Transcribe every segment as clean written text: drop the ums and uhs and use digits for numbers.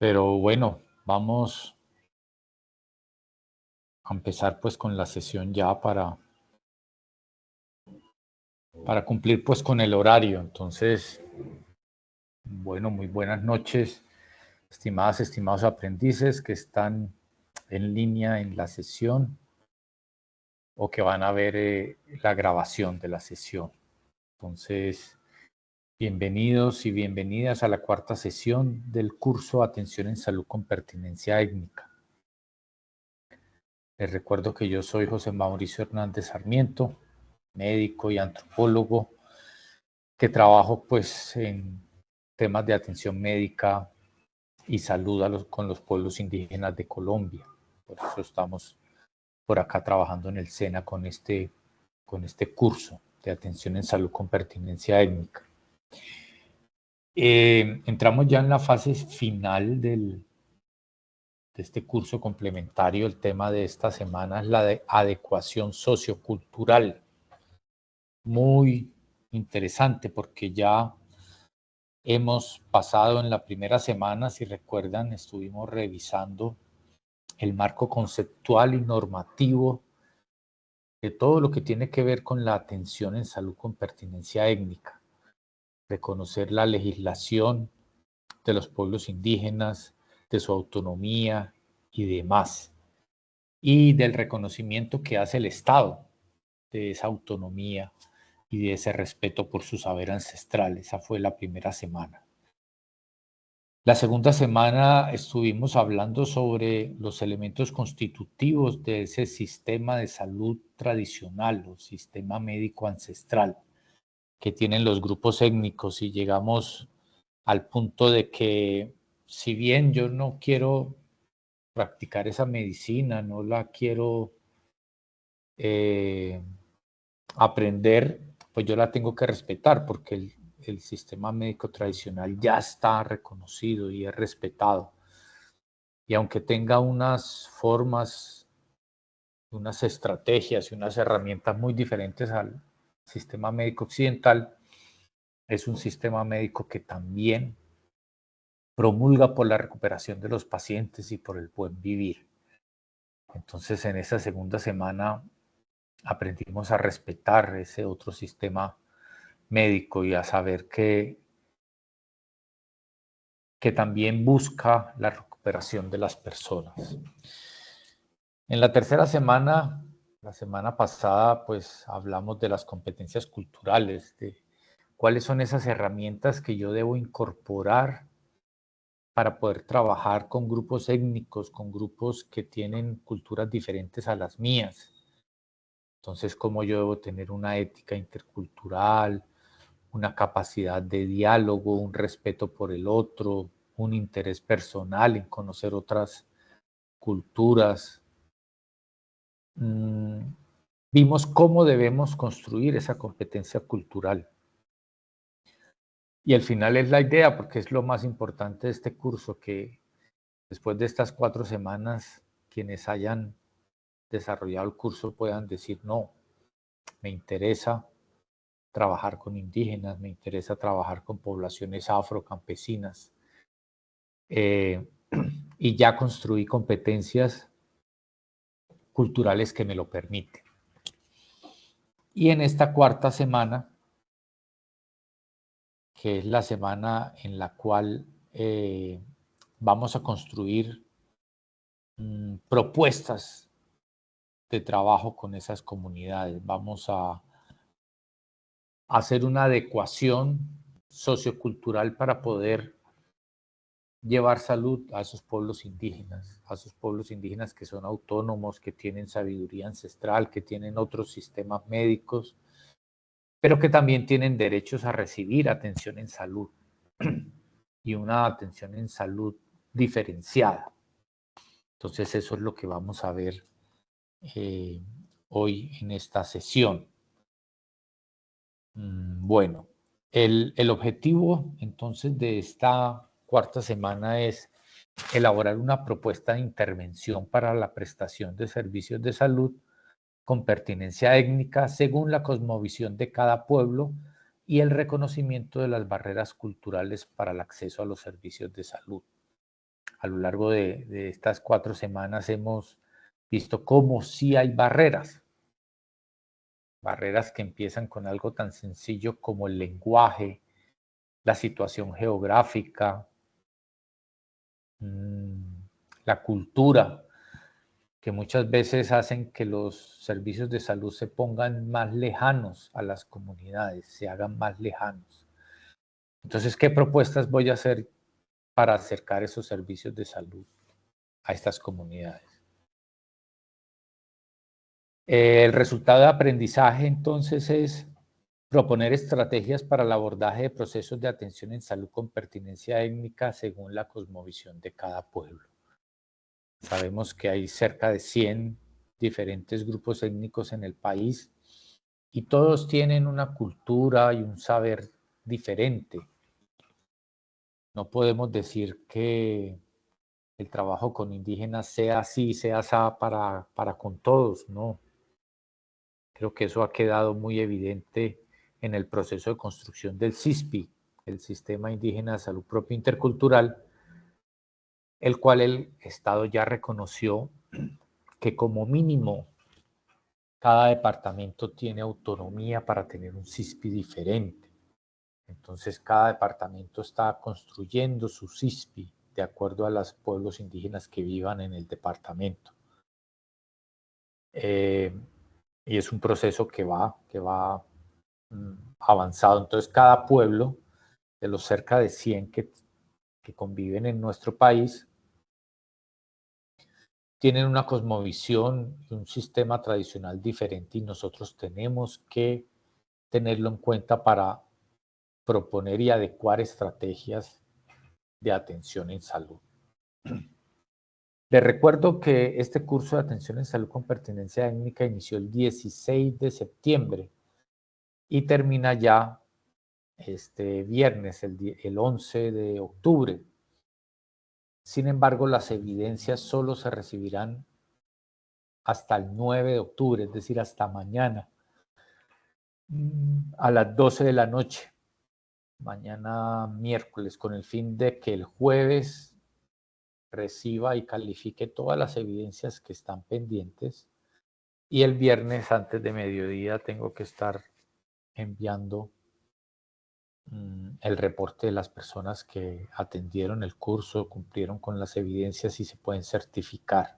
Pero bueno, vamos a empezar pues con la sesión ya para cumplir pues con el horario. Entonces, bueno, muy buenas noches, estimados aprendices que están en línea en la sesión o que van a ver la grabación de la sesión. Entonces, bienvenidos y bienvenidas a la cuarta sesión del curso Atención en Salud con Pertinencia Étnica. Les recuerdo que yo soy José Mauricio Hernández Sarmiento, médico y antropólogo, que trabajo pues en temas de atención médica y salud con los pueblos indígenas de Colombia. Por eso estamos por acá trabajando en el SENA con este curso de atención en salud con pertinencia étnica. Entramos ya en la fase final de este curso complementario. El tema de esta semana es la de adecuación sociocultural. Muy interesante porque ya hemos pasado en la primera semana, si recuerdan, estuvimos revisando el marco conceptual y normativo de todo lo que tiene que ver con la atención en salud con pertinencia étnica, reconocer la legislación de los pueblos indígenas, de su autonomía y demás, y del reconocimiento que hace el Estado de esa autonomía y de ese respeto por su saber ancestral. Esa fue la primera semana. La segunda semana estuvimos hablando sobre los elementos constitutivos de ese sistema de salud tradicional o sistema médico ancestral que tienen los grupos étnicos, y llegamos al punto de que si bien yo no quiero practicar esa medicina, no la quiero eh, aprender, pues yo la tengo que respetar porque el sistema médico tradicional ya está reconocido y es respetado. Y aunque tenga unas formas, unas estrategias y unas herramientas muy diferentes al sistema médico occidental, es un sistema médico que también promulga por la recuperación de los pacientes y por el buen vivir. Entonces, en esa segunda semana aprendimos a respetar ese otro sistema médico y a saber que también busca la recuperación de las personas. En la tercera semana, la semana pasada, pues hablamos de las competencias culturales, de cuáles son esas herramientas que yo debo incorporar para poder trabajar con grupos étnicos, con grupos que tienen culturas diferentes a las mías. Entonces, cómo yo debo tener una ética intercultural, una capacidad de diálogo, un respeto por el otro, un interés personal en conocer otras culturas. Vimos cómo debemos construir esa competencia cultural. Y al final es la idea, porque es lo más importante de este curso, que después de estas 4 semanas, quienes hayan desarrollado el curso puedan decir, no, me interesa trabajar con indígenas, me interesa trabajar con poblaciones afrocampesinas, y ya construí competencias culturales que me lo permiten. Y en esta cuarta semana, que es la semana en la cual vamos a construir propuestas de trabajo con esas comunidades. Vamos a hacer una adecuación sociocultural para poder llevar salud a esos pueblos indígenas que son autónomos, que tienen sabiduría ancestral, que tienen otros sistemas médicos, pero que también tienen derechos a recibir atención en salud y una atención en salud diferenciada. Entonces eso es lo que vamos a ver hoy en esta sesión. Bueno, el objetivo entonces de esta cuarta semana es elaborar una propuesta de intervención para la prestación de servicios de salud con pertinencia étnica según la cosmovisión de cada pueblo y el reconocimiento de las barreras culturales para el acceso a los servicios de salud. a lo largo de estas 4 semanas hemos visto cómo sí hay barreras que empiezan con algo tan sencillo como el lenguaje, la situación geográfica, la cultura, que muchas veces hacen que los servicios de salud se pongan más lejanos a las comunidades, se hagan más lejanos. Entonces, ¿qué propuestas voy a hacer para acercar esos servicios de salud a estas comunidades? El resultado de aprendizaje, entonces, es proponer estrategias para el abordaje de procesos de atención en salud con pertinencia étnica según la cosmovisión de cada pueblo. Sabemos que hay cerca de 100 diferentes grupos étnicos en el país y todos tienen una cultura y un saber diferente. No podemos decir que el trabajo con indígenas sea así, sea así para con todos, no. Creo que eso ha quedado muy evidente en el proceso de construcción del SISPI, el Sistema Indígena de Salud Propia Intercultural, el cual el Estado ya reconoció que como mínimo cada departamento tiene autonomía para tener un SISPI diferente. Entonces cada departamento está construyendo su SISPI de acuerdo a los pueblos indígenas que vivan en el departamento. Y es un proceso que va avanzado. Entonces cada pueblo de los cerca de 100 que conviven en nuestro país tienen una cosmovisión y un sistema tradicional diferente y nosotros tenemos que tenerlo en cuenta para proponer y adecuar estrategias de atención en salud. Les recuerdo que este curso de atención en salud con pertinencia étnica inició el 16 de septiembre y termina ya este viernes, el 11 de octubre. Sin embargo, las evidencias solo se recibirán hasta el 9 de octubre, es decir, hasta mañana, a las 12 de la noche, mañana miércoles, con el fin de que el jueves reciba y califique todas las evidencias que están pendientes y el viernes antes de mediodía tengo que estar enviando el reporte de las personas que atendieron el curso, cumplieron con las evidencias y se pueden certificar.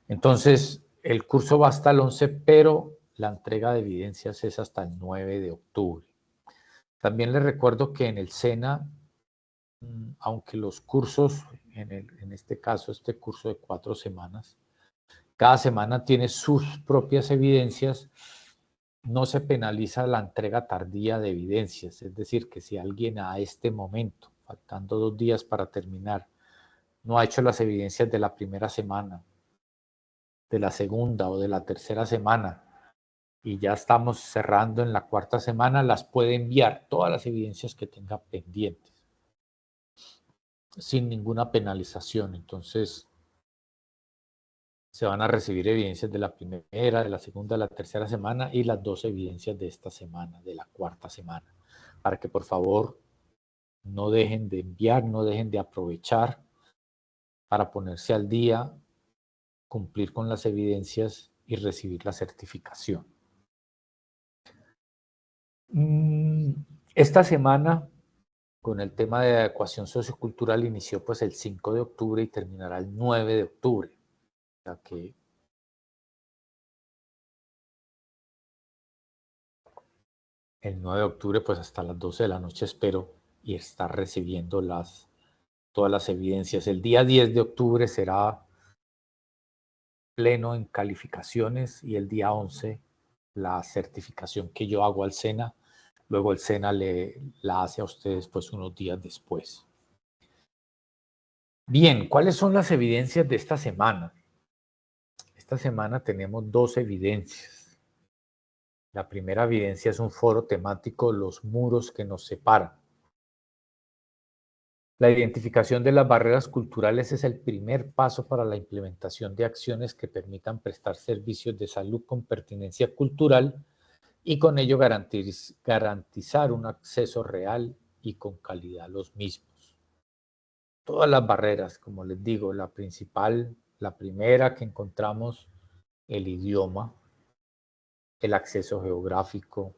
Entonces, el curso va hasta el 11, pero la entrega de evidencias es hasta el 9 de octubre. También les recuerdo que en el SENA, aunque los cursos, en este caso, este curso de 4 semanas, cada semana tiene sus propias evidencias, no se penaliza la entrega tardía de evidencias. Es decir, que si alguien a este momento, faltando 2 días para terminar, no ha hecho las evidencias de la primera semana, de la segunda o de la tercera semana, y ya estamos cerrando en la 4ª semana, las puede enviar todas las evidencias que tenga pendientes, sin ninguna penalización. Entonces, se van a recibir evidencias de la primera, de la segunda, de la tercera semana y las 2 evidencias de esta semana, de la 4ª semana, para que por favor no dejen de enviar, no dejen de aprovechar para ponerse al día, cumplir con las evidencias y recibir la certificación. Esta semana, con el tema de adecuación sociocultural, inició pues el 5 de octubre y terminará el 9 de octubre. O sea que el 9 de octubre, pues hasta las 12 de la noche espero y estar recibiendo todas las evidencias. El día 10 de octubre será pleno en calificaciones y el día 11 la certificación que yo hago al SENA. Luego el SENA la hace a ustedes pues unos días después. Bien, ¿cuáles son las evidencias de esta semana? Esta semana tenemos 2 evidencias. La primera evidencia es un foro temático, los muros que nos separan. La identificación de las barreras culturales es el primer paso para la implementación de acciones que permitan prestar servicios de salud con pertinencia cultural y con ello garantizar un acceso real y con calidad a los mismos. todas las barreras, como les digo, la principal, la primera que encontramos, el idioma, el acceso geográfico,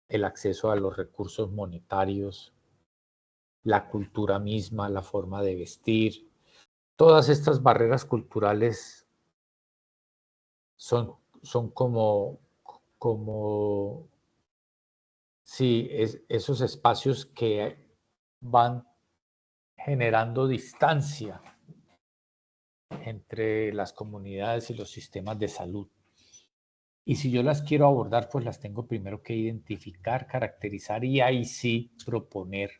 el acceso a los recursos monetarios, la cultura misma, la forma de vestir. Todas estas barreras culturales son como sí, esos espacios que van generando distancia entre las comunidades y los sistemas de salud. Y si yo las quiero abordar, pues las tengo primero que identificar, caracterizar y ahí sí proponer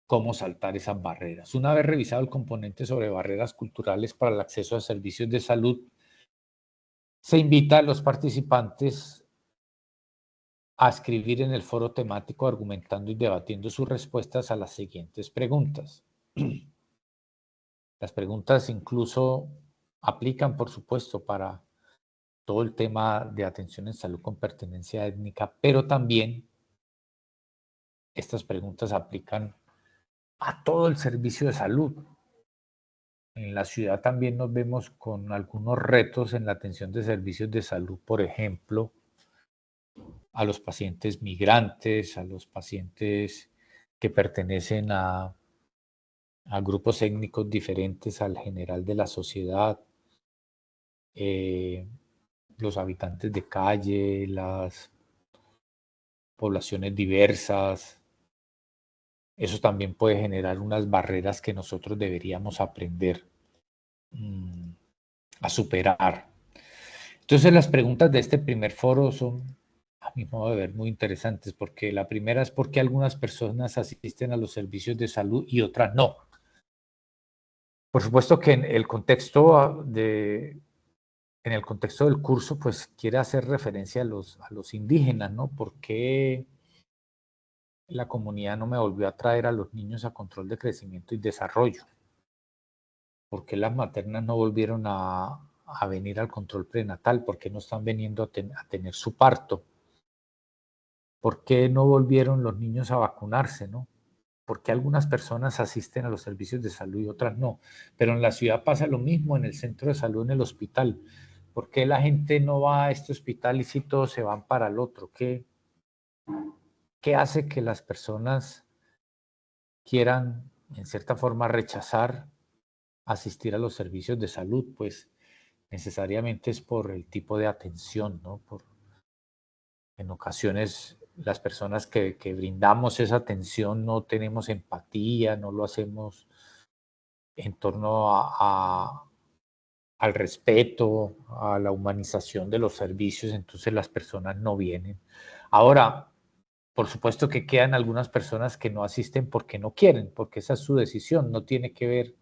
cómo saltar esas barreras. Una vez revisado el componente sobre barreras culturales para el acceso a servicios de salud, se invita a los participantes a escribir en el foro temático argumentando y debatiendo sus respuestas a las siguientes preguntas. Las preguntas incluso aplican, por supuesto, para todo el tema de atención en salud con pertenencia étnica, pero también estas preguntas aplican a todo el servicio de salud. En la ciudad también nos vemos con algunos retos en la atención de servicios de salud, por ejemplo, a los pacientes migrantes, a los pacientes que pertenecen a grupos étnicos diferentes al general de la sociedad, los habitantes de calle, las poblaciones diversas. Eso también puede generar unas barreras que nosotros deberíamos aprender a superar. Entonces las preguntas de este primer foro son, a mi modo de ver, muy interesantes, porque la primera es por qué algunas personas asisten a los servicios de salud y otras no. Por supuesto que en el contexto del curso, pues quiere hacer referencia a los indígenas, ¿no? ¿Por qué la comunidad no me volvió a traer a los niños a control de crecimiento y desarrollo? ¿Por qué las maternas no volvieron a venir al control prenatal? ¿Por qué no están viniendo a tener su parto? ¿Por qué no volvieron los niños a vacunarse, no? ¿Por qué algunas personas asisten a los servicios de salud y otras no? Pero en la ciudad pasa lo mismo, en el centro de salud, en el hospital. ¿Por qué la gente no va a este hospital y si todos se van para el otro? ¿Qué hace que las personas quieran, en cierta forma, rechazar asistir a los servicios de salud? Pues necesariamente es por el tipo de atención, ¿no? En ocasiones las personas que brindamos esa atención no tenemos empatía, no lo hacemos en torno al respeto, a la humanización de los servicios, entonces las personas no vienen. Ahora, por supuesto que quedan algunas personas que no asisten porque no quieren, porque esa es su decisión, no tiene que ver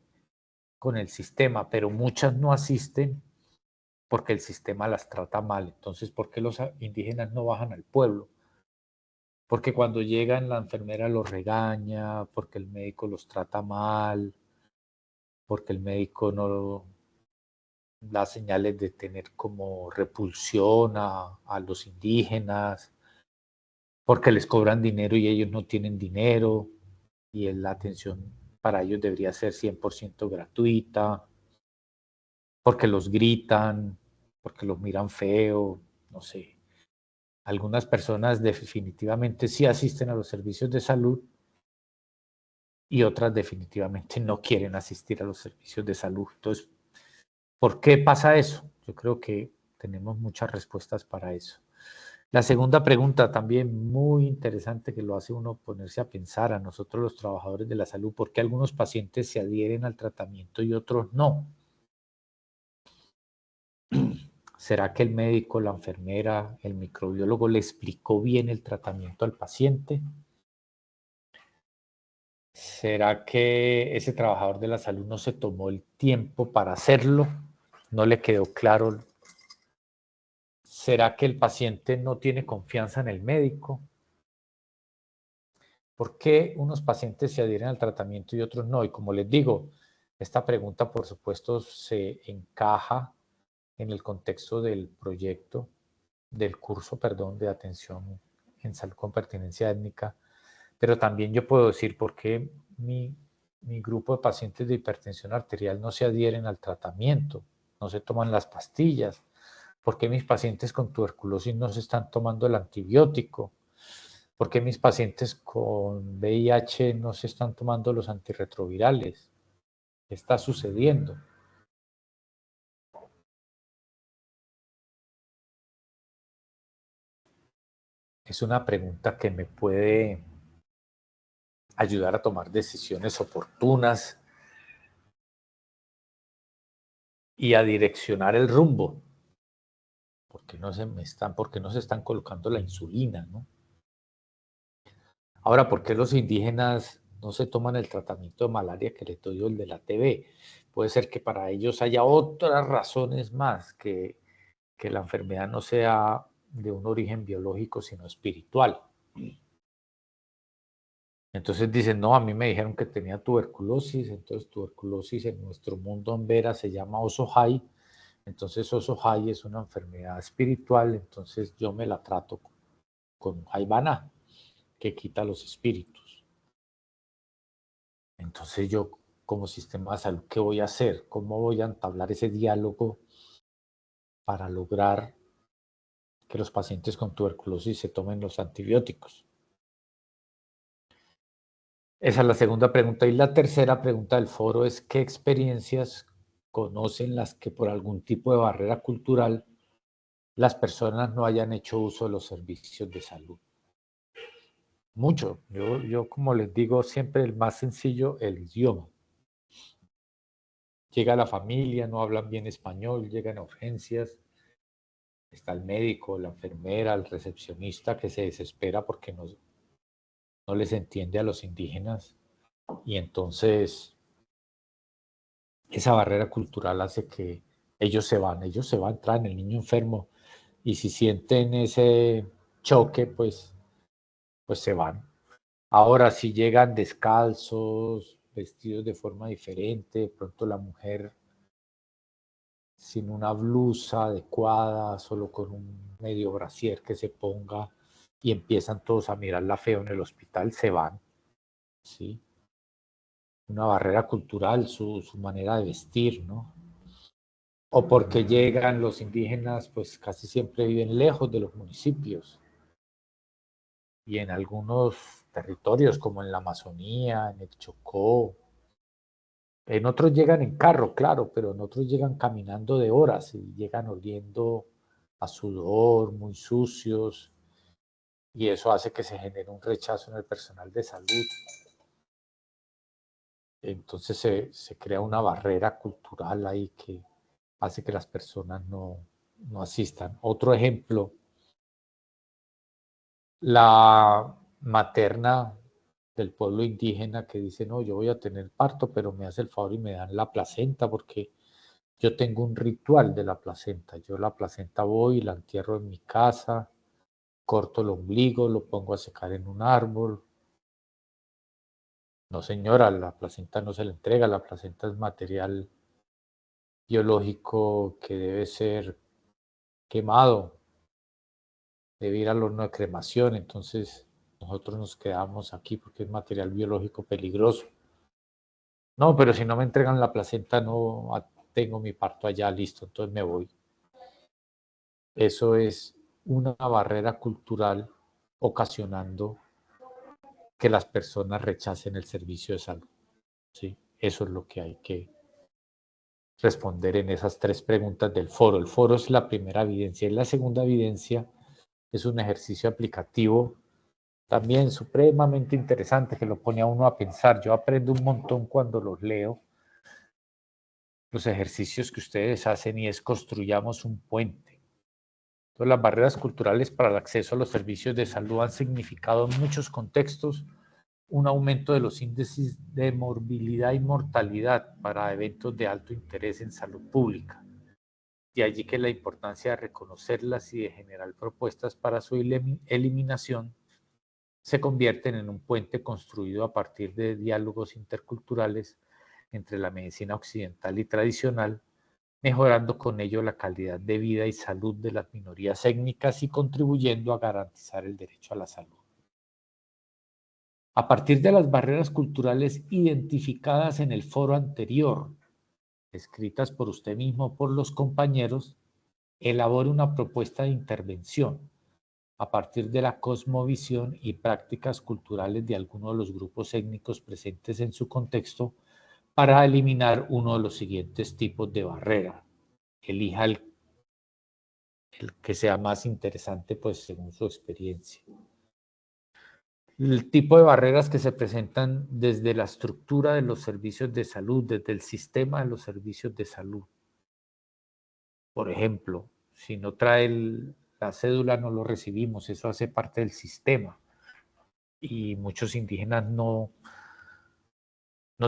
con el sistema, pero muchas no asisten porque el sistema las trata mal. Entonces, ¿por qué los indígenas no bajan al pueblo? Porque cuando llegan la enfermera los regaña, porque el médico los trata mal, porque el médico no da señales de tener como repulsión a los indígenas, porque les cobran dinero y ellos no tienen dinero y la atención para ellos debería ser 100% gratuita, porque los gritan, porque los miran feo, no sé. Algunas personas definitivamente sí asisten a los servicios de salud y otras definitivamente no quieren asistir a los servicios de salud. Entonces, ¿por qué pasa eso? Yo creo que tenemos muchas respuestas para eso. La segunda pregunta también muy interesante que lo hace uno ponerse a pensar a nosotros los trabajadores de la salud, ¿por qué algunos pacientes se adhieren al tratamiento y otros no? ¿Será que el médico, la enfermera, el microbiólogo le explicó bien el tratamiento al paciente? ¿Será que ese trabajador de la salud no se tomó el tiempo para hacerlo? ¿No le quedó claro? ¿Será que el paciente no tiene confianza en el médico? ¿Por qué unos pacientes se adhieren al tratamiento y otros no? Y como les digo, esta pregunta, por supuesto, se encaja en el contexto del curso, perdón, de atención en salud con pertinencia étnica, Pero también yo puedo decir por qué mi grupo de pacientes de hipertensión arterial no se adhieren al tratamiento, no se toman las pastillas, por qué mis pacientes con tuberculosis no se están tomando el antibiótico, por qué mis pacientes con VIH no se están tomando los antirretrovirales. ¿Qué está sucediendo? Es una pregunta que me puede ayudar a tomar decisiones oportunas y a direccionar el rumbo. ¿Por qué no se están colocando la insulina, ¿no? Ahora, ¿por qué los indígenas no se toman el tratamiento de malaria que les doy el de la TB? Puede ser que para ellos haya otras razones más, que la enfermedad no sea de un origen biológico, sino espiritual. Entonces dicen, no, a mí me dijeron que tenía tuberculosis, entonces tuberculosis en nuestro mundo en Vera se llama Osohai, entonces Osohai es una enfermedad espiritual, entonces yo me la trato con Haibana, que quita los espíritus. Entonces yo, como sistema de salud, ¿qué voy a hacer? ¿Cómo voy a entablar ese diálogo para lograr que los pacientes con tuberculosis se tomen los antibióticos? Esa es la segunda pregunta. Y la tercera pregunta del foro es, ¿qué experiencias conocen las que por algún tipo de barrera cultural las personas no hayan hecho uso de los servicios de salud? Mucho. Yo como les digo siempre, el más sencillo, el idioma. Llega la familia, no hablan bien español, llegan a urgencias, está el médico, la enfermera, el recepcionista que se desespera porque no les entiende a los indígenas y entonces esa barrera cultural hace que ellos se van, traen el niño enfermo y si sienten ese choque, pues se van. Ahora, si llegan descalzos, vestidos de forma diferente, de pronto la mujer sin una blusa adecuada, solo con un medio brasier que se ponga y empiezan todos a mirarla feo en el hospital, se van, ¿sí? Una barrera cultural, su manera de vestir, ¿no? O porque llegan los indígenas, pues casi siempre viven lejos de los municipios y en algunos territorios como en la Amazonía, en el Chocó, en otros llegan en carro, claro, pero en otros llegan caminando de horas y llegan oliendo a sudor, muy sucios, y eso hace que se genere un rechazo en el personal de salud. Entonces se crea una barrera cultural ahí que hace que las personas no asistan. Otro ejemplo, la materna del pueblo indígena que dice, no, yo voy a tener parto, pero me hace el favor y me dan la placenta porque yo tengo un ritual de la placenta. Yo la placenta voy y la entierro en mi casa, corto el ombligo, lo pongo a secar en un árbol. No, señora, la placenta no se le entrega, la placenta es material biológico que debe ser quemado, debe ir al horno de cremación, entonces nosotros nos quedamos aquí porque es material biológico peligroso. No, pero si no me entregan la placenta, no tengo mi parto allá, listo, entonces me voy. Eso es una barrera cultural ocasionando que las personas rechacen el servicio de salud. ¿Sí? Eso es lo que hay que responder en esas tres preguntas del foro. El foro es la primera evidencia y la segunda evidencia es un ejercicio aplicativo también supremamente interesante que lo pone a uno a pensar. Yo aprendo un montón cuando los leo, los ejercicios que ustedes hacen y es construyamos un puente. Entonces, las barreras culturales para el acceso a los servicios de salud han significado en muchos contextos un aumento de los índices de morbilidad y mortalidad para eventos de alto interés en salud pública. De allí que la importancia de reconocerlas y de generar propuestas para su eliminación se convierten en un puente construido a partir de diálogos interculturales entre la medicina occidental y tradicional, mejorando con ello la calidad de vida y salud de las minorías étnicas y contribuyendo a garantizar el derecho a la salud. A partir de las barreras culturales identificadas en el foro anterior, escritas por usted mismo o por los compañeros, elabore una propuesta de intervención a partir de la cosmovisión y prácticas culturales de alguno de los grupos étnicos presentes en su contexto para eliminar uno de los siguientes tipos de barrera. Elija el que sea más interesante, pues según su experiencia. El tipo de barreras que se presentan desde la estructura de los servicios de salud, desde el sistema de los servicios de salud. Por ejemplo, si no trae la cédula, no lo recibimos, eso hace parte del sistema. Y muchos indígenas no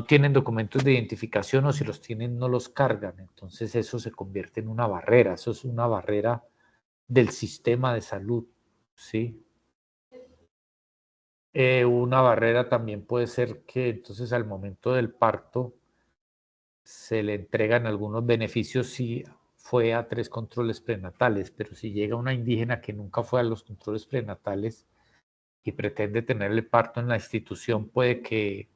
tienen documentos de identificación o si los tienen no los cargan. Entonces eso se convierte en una barrera, eso es una barrera del sistema de salud, ¿sí? Una barrera también puede ser que entonces al momento del parto se le entregan algunos beneficios si fue a 3 controles prenatales, pero si llega una indígena que nunca fue a los controles prenatales y pretende tener el parto en la institución, puede que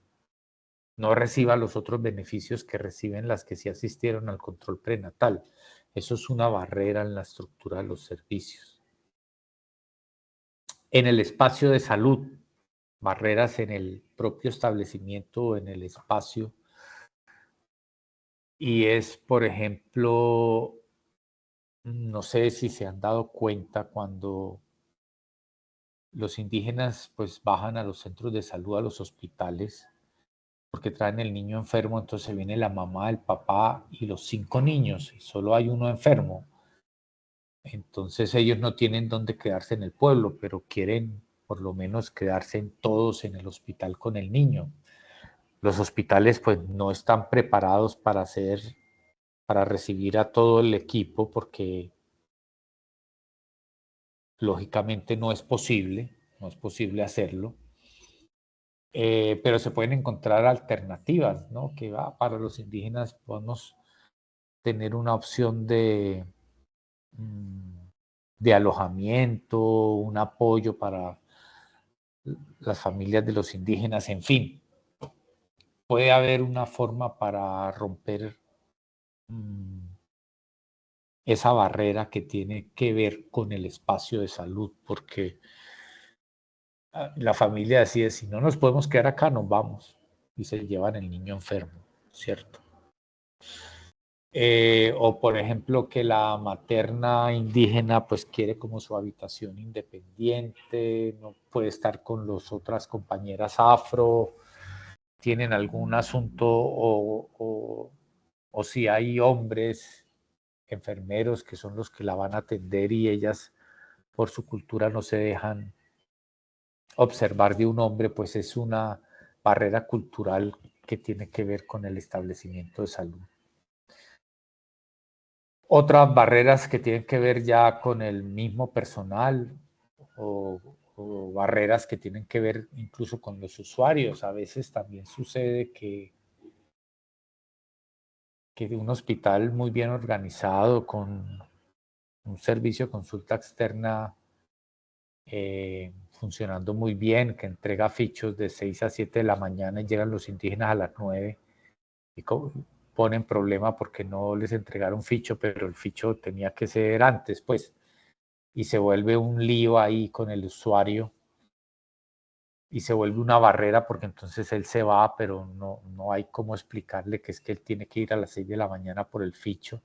no reciba los otros beneficios que reciben las que sí asistieron al control prenatal. Eso es una barrera en la estructura de los servicios. En el espacio de salud, barreras en el propio establecimiento o en el espacio. Y es, por ejemplo, no sé si se han dado cuenta cuando los indígenas pues bajan a los centros de salud, a los hospitales, porque traen el niño enfermo, entonces viene la mamá, el papá y los 5 niños, y solo hay uno enfermo. Entonces ellos no tienen dónde quedarse en el pueblo, pero quieren por lo menos quedarse todos en el hospital con el niño. Los hospitales pues no están preparados para recibir a todo el equipo porque lógicamente no es posible hacerlo. Pero se pueden encontrar alternativas, ¿no? Que para los indígenas podemos tener una opción de alojamiento, un apoyo para las familias de los indígenas, en fin. Puede haber una forma para romper esa barrera que tiene que ver con el espacio de salud, porque la familia decide, si no nos podemos quedar acá, nos vamos, y se llevan el niño enfermo, ¿cierto? O por ejemplo que la materna indígena pues quiere como su habitación independiente, no puede estar con las otras compañeras afro, tienen algún asunto o si hay hombres enfermeros que son los que la van a atender y ellas por su cultura no se dejan observar de un hombre, pues es una barrera cultural que tiene que ver con el establecimiento de salud. Otras barreras que tienen que ver ya con el mismo personal o, barreras que tienen que ver incluso con los usuarios. A veces también sucede que un hospital muy bien organizado con un servicio de consulta externa funcionando muy bien, que entrega fichos de 6 a 7 de la mañana y llegan los indígenas a las 9 y ponen problema porque no les entregaron ficho, pero el ficho tenía que ser antes, pues, y se vuelve un lío ahí con el usuario y se vuelve una barrera porque entonces él se va, pero no hay cómo explicarle que es que él tiene que ir a las 6 de la mañana por el ficho.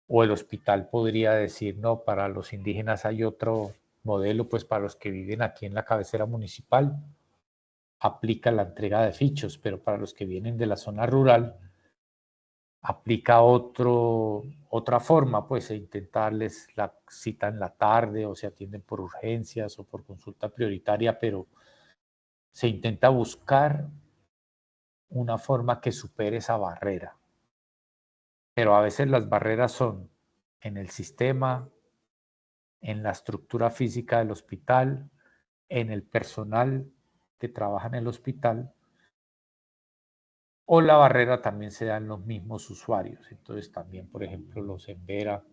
O el hospital podría decir, no, para los indígenas hay otro modelo, pues para los que viven aquí en la cabecera municipal aplica la entrega de fichos, pero para los que vienen de la zona rural aplica otra forma, pues se intentarles la cita en la tarde o se atienden por urgencias o por consulta prioritaria, pero se intenta buscar una forma que supere esa barrera. Pero a veces las barreras son en el sistema, en la estructura física del hospital, en el personal que trabaja en el hospital, o la barrera también se da en los mismos usuarios. Entonces también, por ejemplo, los Embera,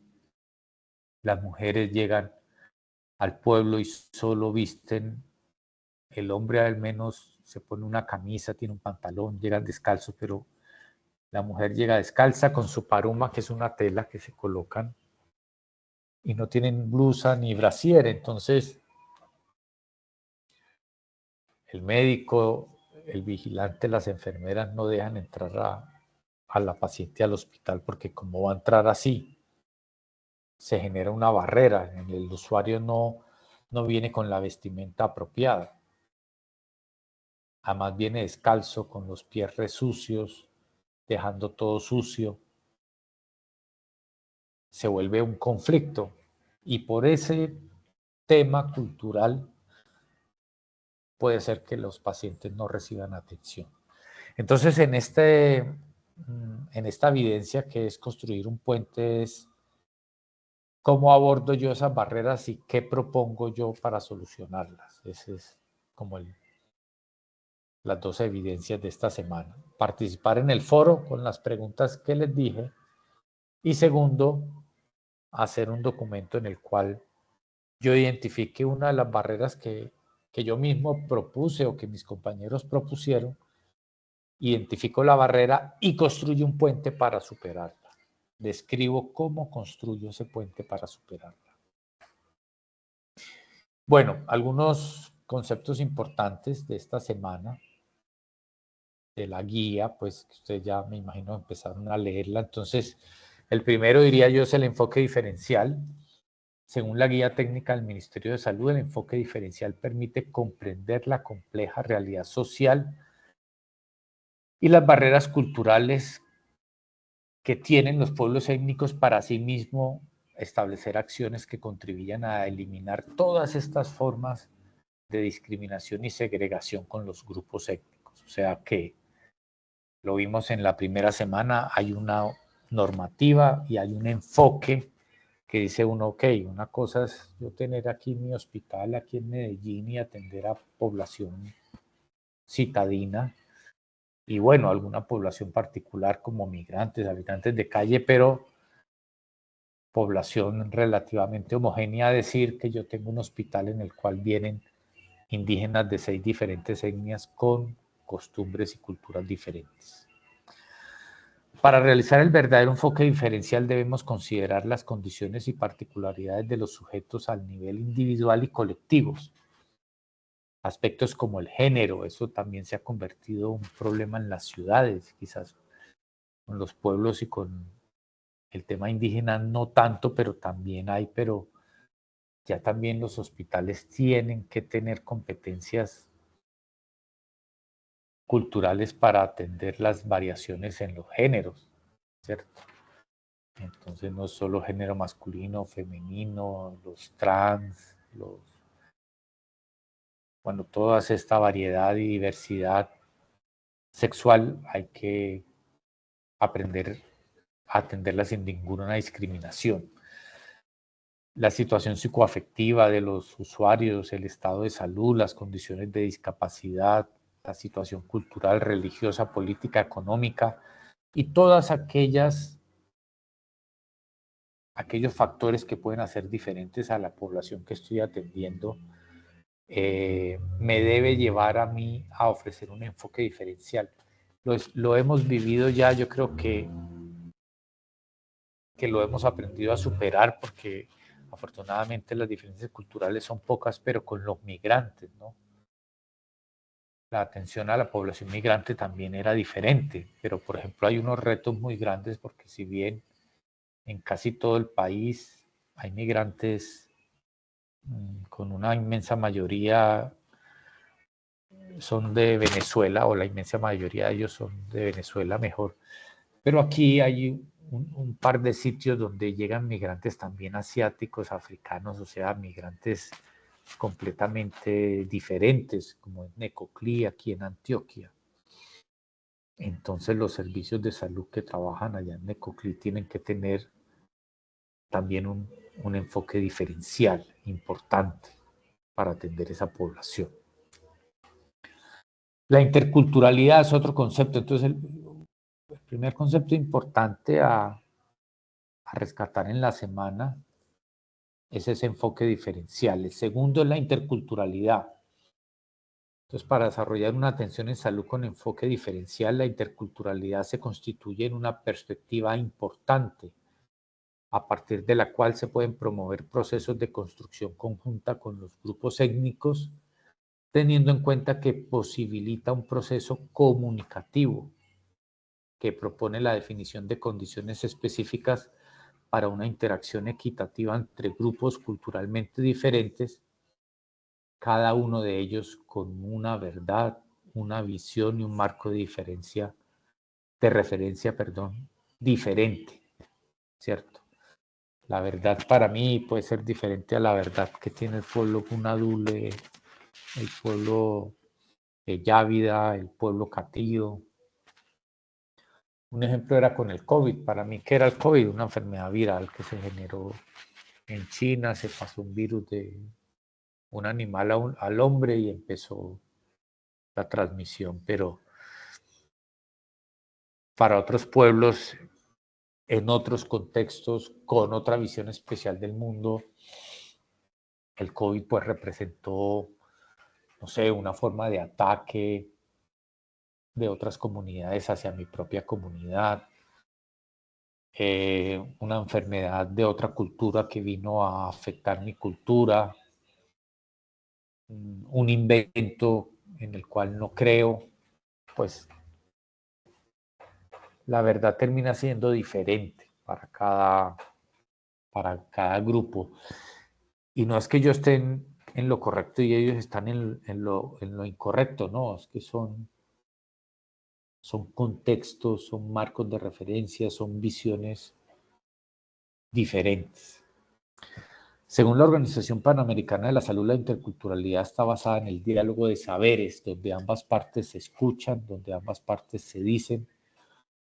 las mujeres llegan al pueblo y solo visten el hombre al menos se pone una camisa, tiene un pantalón, llega descalzo, pero la mujer llega descalza con su paruma, que es una tela que se colocan, y no tienen blusa ni brasier. Entonces, el médico, el vigilante, las enfermeras no dejan entrar a la paciente al hospital porque como va a entrar así, se genera una barrera. El usuario no viene con la vestimenta apropiada. Además viene descalzo, con los pies resucios, dejando todo sucio. Se vuelve un conflicto. Y por ese tema cultural puede ser que los pacientes no reciban atención. Entonces, en esta evidencia que es construir un puente, es cómo abordo yo esas barreras y qué propongo yo para solucionarlas. Ese es como las dos evidencias de esta semana. Participar en el foro con las preguntas que les dije. Y segundo, hacer un documento en el cual yo identifique una de las barreras que yo mismo propuse o que mis compañeros propusieron, identifico la barrera y construyo un puente para superarla. Describo cómo construyo ese puente para superarla. Bueno, algunos conceptos importantes de esta semana, de la guía, pues ustedes ya me imagino empezaron a leerla. Entonces, el primero diría yo es el enfoque diferencial. Según la guía técnica del Ministerio de Salud, el enfoque diferencial permite comprender la compleja realidad social y las barreras culturales que tienen los pueblos étnicos para sí mismo establecer acciones que contribuyan a eliminar todas estas formas de discriminación y segregación con los grupos étnicos. O sea que lo vimos en la primera semana, hay una normativa y hay un enfoque que dice uno, ok, una cosa es yo tener aquí mi hospital aquí en Medellín y atender a población citadina y bueno, alguna población particular como migrantes, habitantes de calle, pero población relativamente homogénea, decir que yo tengo un hospital en el cual vienen indígenas de 6 diferentes etnias con costumbres y culturas diferentes. Para realizar el verdadero enfoque diferencial debemos considerar las condiciones y particularidades de los sujetos al nivel individual y colectivos. Aspectos como el género, eso también se ha convertido en un problema en las ciudades, quizás con los pueblos y con el tema indígena no tanto, pero también hay, pero ya también los hospitales tienen que tener competencias culturales para atender las variaciones en los géneros, ¿cierto? Entonces no es solo género masculino, femenino, los trans, bueno, toda esta variedad y diversidad sexual hay que aprender a atenderla sin ninguna discriminación. La situación psicoafectiva de los usuarios, el estado de salud, las condiciones de discapacidad, la situación cultural, religiosa, política, económica y todas aquellos factores que pueden hacer diferentes a la población que estoy atendiendo, me debe llevar a mí a ofrecer un enfoque diferencial. Lo hemos vivido ya, yo creo que lo hemos aprendido a superar porque afortunadamente las diferencias culturales son pocas, pero con los migrantes, ¿no? La atención a la población migrante también era diferente, pero por ejemplo hay unos retos muy grandes porque si bien en casi todo el país hay migrantes con una inmensa mayoría son de Venezuela, o la inmensa mayoría de ellos son de Venezuela mejor, pero aquí hay un par de sitios donde llegan migrantes también asiáticos, africanos, o sea, migrantes completamente diferentes, como en Necoclí, aquí en Antioquia. Entonces los servicios de salud que trabajan allá en Necoclí tienen que tener también un enfoque diferencial importante para atender esa población. La interculturalidad es otro concepto. Entonces, el primer concepto importante a rescatar en la semana es ese enfoque diferencial. El segundo es la interculturalidad. Entonces, para desarrollar una atención en salud con enfoque diferencial, la interculturalidad se constituye en una perspectiva importante, a partir de la cual se pueden promover procesos de construcción conjunta con los grupos étnicos, teniendo en cuenta que posibilita un proceso comunicativo que propone la definición de condiciones específicas para una interacción equitativa entre grupos culturalmente diferentes, cada uno de ellos con una verdad, una visión y un marco de referencia, diferente, ¿cierto? La verdad para mí puede ser diferente a la verdad que tiene el pueblo Gunadule, el pueblo Yávida, el pueblo Catío. Un ejemplo era con el COVID. Para mí, ¿qué era el COVID? Una enfermedad viral que se generó en China, se pasó un virus de un animal al hombre y empezó la transmisión. Pero para otros pueblos, en otros contextos, con otra visión especial del mundo, el COVID pues representó, no sé, una forma de ataque de otras comunidades hacia mi propia comunidad, una enfermedad de otra cultura que vino a afectar mi cultura, un invento en el cual no creo, pues la verdad termina siendo diferente para cada grupo. Y no es que yo esté en lo correcto y ellos están en lo incorrecto, no, es que son contextos, son marcos de referencia, son visiones diferentes. Según la Organización Panamericana de la Salud, la interculturalidad está basada en el diálogo de saberes, donde ambas partes se escuchan, donde ambas partes se dicen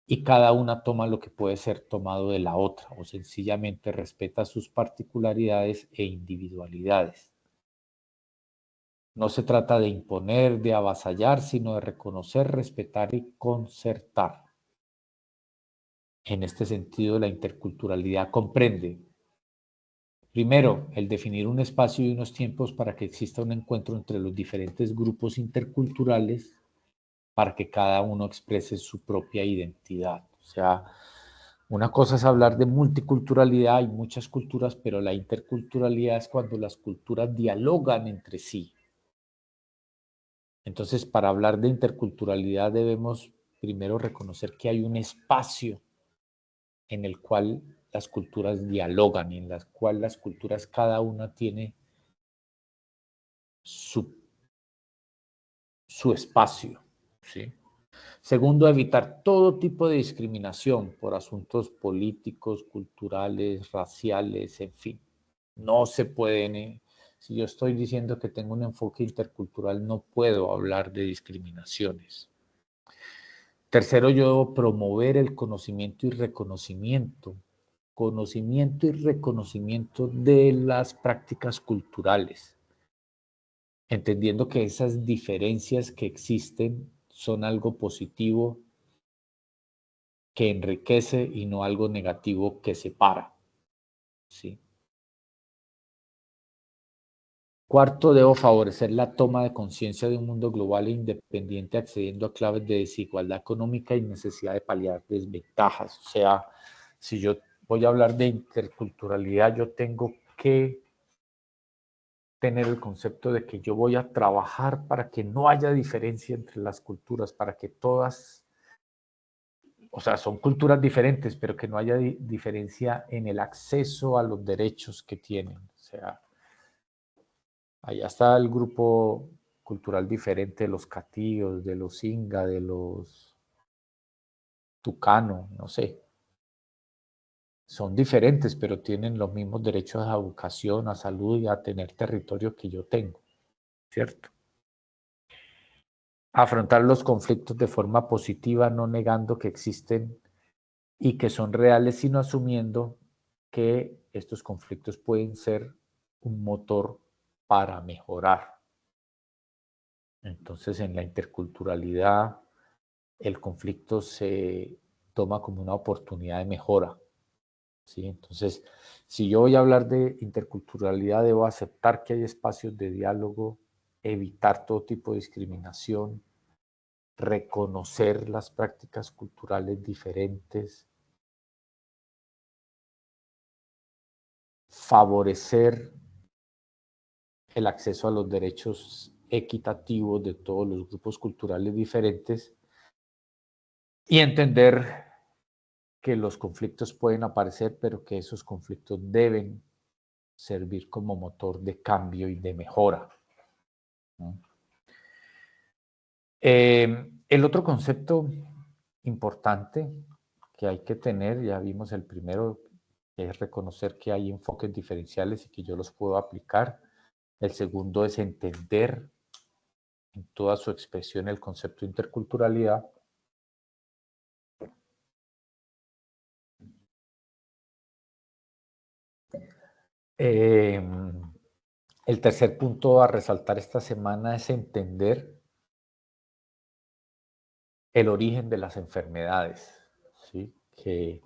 y cada una toma lo que puede ser tomado de la otra o sencillamente respeta sus particularidades e individualidades. No se trata de imponer, de avasallar, sino de reconocer, respetar y concertar. En este sentido, la interculturalidad comprende, primero, el definir un espacio y unos tiempos para que exista un encuentro entre los diferentes grupos interculturales para que cada uno exprese su propia identidad. O sea, una cosa es hablar de multiculturalidad, hay muchas culturas, pero la interculturalidad es cuando las culturas dialogan entre sí. Entonces, para hablar de interculturalidad debemos primero reconocer que hay un espacio en el cual las culturas dialogan y en el cual las culturas cada una tiene su espacio, ¿sí? Segundo, evitar todo tipo de discriminación por asuntos políticos, culturales, raciales, en fin. No se pueden, si yo estoy diciendo que tengo un enfoque intercultural, no puedo hablar de discriminaciones. Tercero, yo debo promover el conocimiento y reconocimiento de las prácticas culturales, entendiendo que esas diferencias que existen son algo positivo que enriquece y no algo negativo que separa, ¿sí? Cuarto, debo favorecer la toma de conciencia de un mundo global e independiente accediendo a claves de desigualdad económica y necesidad de paliar desventajas. O sea, si yo voy a hablar de interculturalidad, yo tengo que tener el concepto de que yo voy a trabajar para que no haya diferencia entre las culturas, para que todas, o sea, son culturas diferentes, pero que no haya diferencia en el acceso a los derechos que tienen. O sea, allá está el grupo cultural diferente de los catíos, de los inga, de los tucano, no sé. Son diferentes, pero tienen los mismos derechos a educación, a salud y a tener territorio que yo tengo, ¿cierto? Afrontar los conflictos de forma positiva, no negando que existen y que son reales, sino asumiendo que estos conflictos pueden ser un motor para mejorar. Entonces, en la interculturalidad, el conflicto se toma como una oportunidad de mejora, ¿sí? Entonces, si yo voy a hablar de interculturalidad, debo aceptar que hay espacios de diálogo evitar todo tipo de discriminación, reconocer las prácticas culturales diferentes, favorecer el acceso a los derechos equitativos de todos los grupos culturales diferentes y entender que los conflictos pueden aparecer, pero que esos conflictos deben servir como motor de cambio y de mejora, ¿no? El otro concepto importante que hay que tener, ya vimos el primero, que es reconocer que hay enfoques diferenciales y que yo los puedo aplicar. El segundo es entender en toda su expresión el concepto de interculturalidad. El tercer punto a resaltar esta semana es entender el origen de las enfermedades, ¿sí? que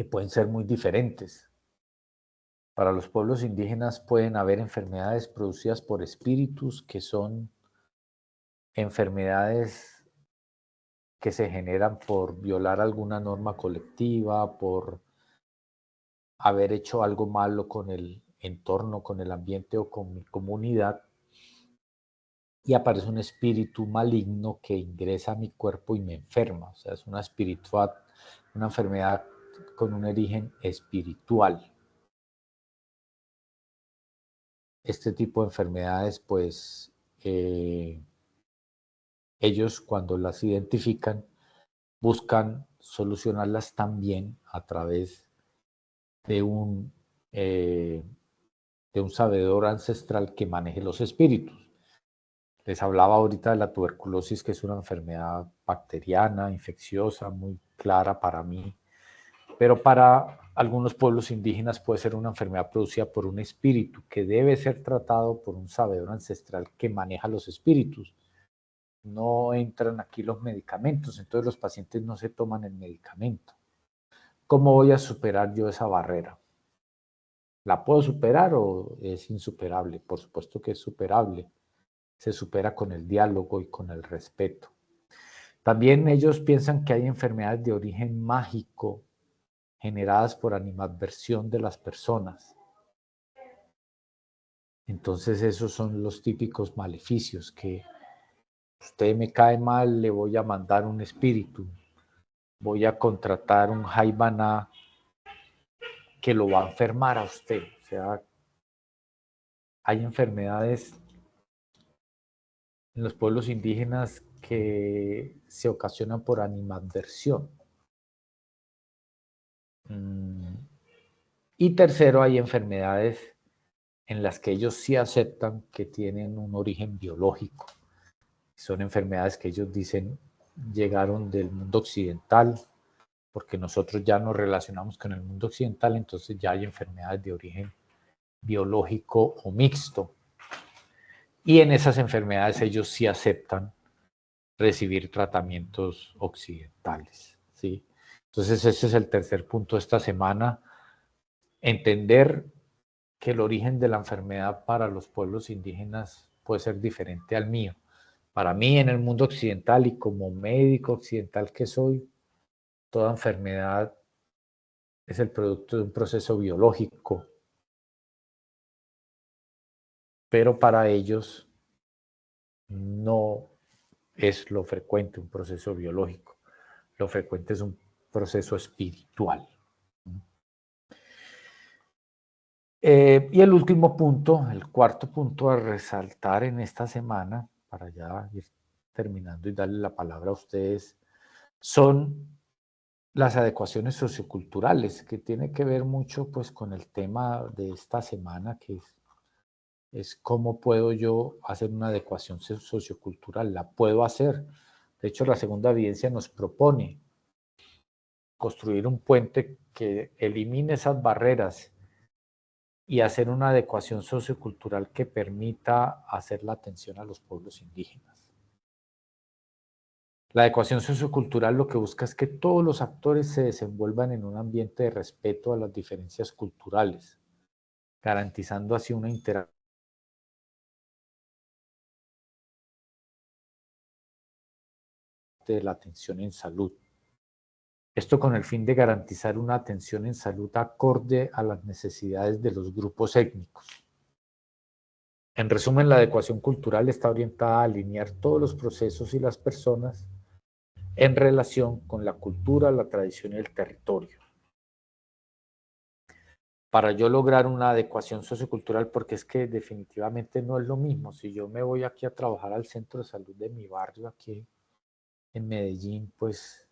pueden ser muy diferentes. Para los pueblos indígenas pueden haber enfermedades producidas por espíritus que son enfermedades que se generan por violar alguna norma colectiva, por haber hecho algo malo con el entorno, con el ambiente o con mi comunidad, y aparece un espíritu maligno que ingresa a mi cuerpo y me enferma. O sea, es una enfermedad con un origen espiritual. Este tipo de enfermedades, pues, ellos cuando las identifican, buscan solucionarlas también a través de eh, de un sabedor ancestral que maneje los espíritus. Les hablaba ahorita de la tuberculosis, que es una enfermedad bacteriana, infecciosa, muy clara para mí, pero para algunos pueblos indígenas puede ser una enfermedad producida por un espíritu que debe ser tratado por un sabedor ancestral que maneja los espíritus. No entran aquí los medicamentos, entonces los pacientes no se toman el medicamento. ¿Cómo voy a superar yo esa barrera? ¿La puedo superar o es insuperable? Por supuesto que es superable. Se supera con el diálogo y con el respeto. También ellos piensan que hay enfermedades de origen mágico generadas por animadversión de las personas. Entonces esos son los típicos maleficios, que usted me cae mal, le voy a mandar un espíritu, voy a contratar un jaibaná que lo va a enfermar a usted. O sea, hay enfermedades en los pueblos indígenas que se ocasionan por animadversión. Y tercero, hay enfermedades en las que ellos sí aceptan que tienen un origen biológico. Son enfermedades que ellos dicen llegaron del mundo occidental, porque nosotros ya nos relacionamos con el mundo occidental, entonces ya hay enfermedades de origen biológico o mixto. Y en esas enfermedades ellos sí aceptan recibir tratamientos occidentales, ¿sí? Entonces ese es el tercer punto de esta semana, entender que el origen de la enfermedad para los pueblos indígenas puede ser diferente al mío. Para mí, en el mundo occidental y como médico occidental que soy, toda enfermedad es el producto de un proceso biológico, pero para ellos no es lo frecuente un proceso biológico. Lo frecuente es un proceso espiritual. Y el último punto, el cuarto punto a resaltar en esta semana, para ya ir terminando y darle la palabra a ustedes, son las adecuaciones socioculturales, que tiene que ver mucho pues con el tema de esta semana, que es cómo puedo yo hacer una adecuación sociocultural. La puedo hacer. De hecho, la segunda evidencia nos propone construir un puente que elimine esas barreras y hacer una adecuación sociocultural que permita hacer la atención a los pueblos indígenas. La adecuación sociocultural lo que busca es que todos los actores se desenvuelvan en un ambiente de respeto a las diferencias culturales, garantizando así una interacción parte de la atención en salud. Esto con el fin de garantizar una atención en salud acorde a las necesidades de los grupos étnicos. En resumen, la adecuación cultural está orientada a alinear todos los procesos y las personas en relación con la cultura, la tradición y el territorio. Para yo lograr una adecuación sociocultural, porque es que definitivamente no es lo mismo. Si yo me voy aquí a trabajar al centro de salud de mi barrio, aquí en Medellín, pues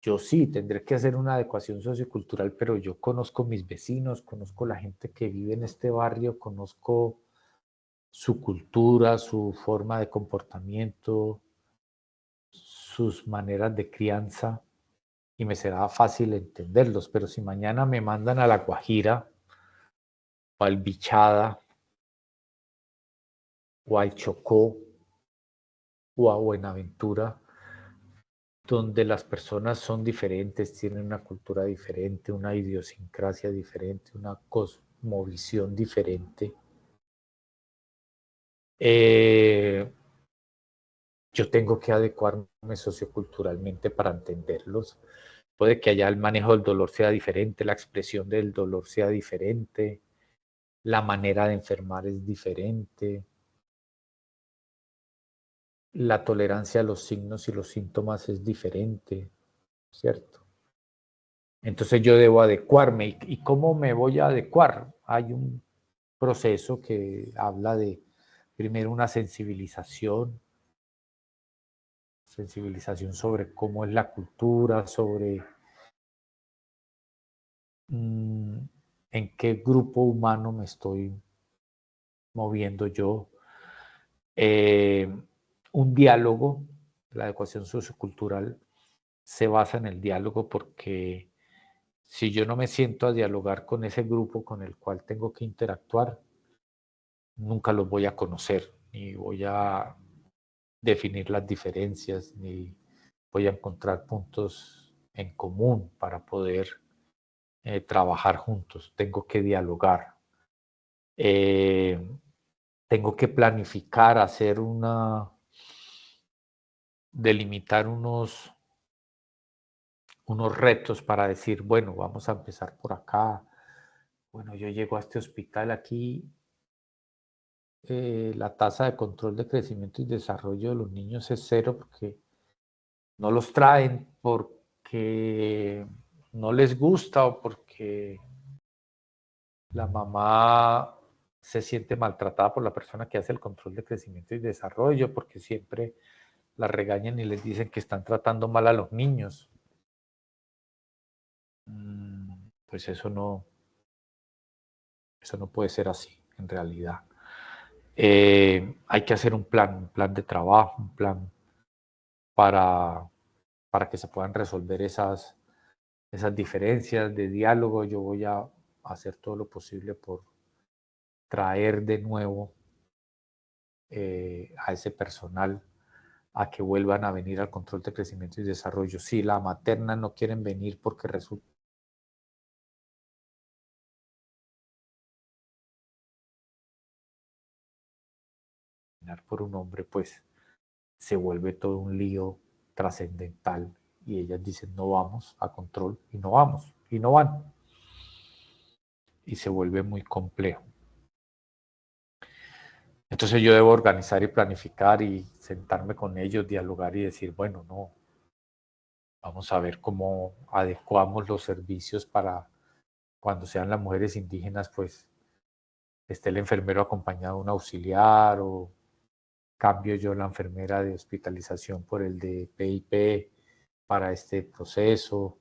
yo sí tendré que hacer una adecuación sociocultural, pero yo conozco mis vecinos, conozco la gente que vive en este barrio, conozco su cultura, su forma de comportamiento, sus maneras de crianza, y me será fácil entenderlos. Pero si mañana me mandan a La Guajira, o al Bichada, o al Chocó, o a Buenaventura, donde las personas son diferentes, tienen una cultura diferente, una idiosincrasia diferente, una cosmovisión diferente, yo tengo que adecuarme socioculturalmente para entenderlos. Puede que allá el manejo del dolor sea diferente, la expresión del dolor sea diferente, la manera de enfermar es diferente, la tolerancia a los signos y los síntomas es diferente, ¿cierto? Entonces yo debo adecuarme. ¿Y cómo me voy a adecuar? Hay un proceso que habla de, primero, una sensibilización sobre cómo es la cultura, sobre en qué grupo humano me estoy moviendo yo. Un diálogo, la adecuación sociocultural se basa en el diálogo, porque si yo no me siento a dialogar con ese grupo con el cual tengo que interactuar, nunca los voy a conocer, ni voy a definir las diferencias, ni voy a encontrar puntos en común para poder trabajar juntos. Tengo que dialogar. Tengo que planificar, delimitar unos retos para decir, bueno, vamos a empezar por acá. Bueno, yo llego a este hospital aquí, la tasa de control de crecimiento y desarrollo de los niños es 0 porque no los traen, porque no les gusta o porque la mamá se siente maltratada por la persona que hace el control de crecimiento y desarrollo, porque siempre la regañan y les dicen que están tratando mal a los niños. Pues eso no puede ser así, en realidad. Hay que hacer un plan de trabajo, un plan para que se puedan resolver esas diferencias de diálogo. Yo voy a hacer todo lo posible por traer de nuevo a ese personal a que vuelvan a venir al control de crecimiento y desarrollo. Si la materna no quieren venir porque resulta por un hombre, pues se vuelve todo un lío trascendental y ellas dicen no vamos a control y no vamos y no van. Y se vuelve muy complejo. Entonces yo debo organizar y planificar y sentarme con ellos, dialogar y decir, bueno, no, vamos a ver cómo adecuamos los servicios para cuando sean las mujeres indígenas, pues esté el enfermero acompañado de un auxiliar, o cambio yo la enfermera de hospitalización por el de PIP para este proceso.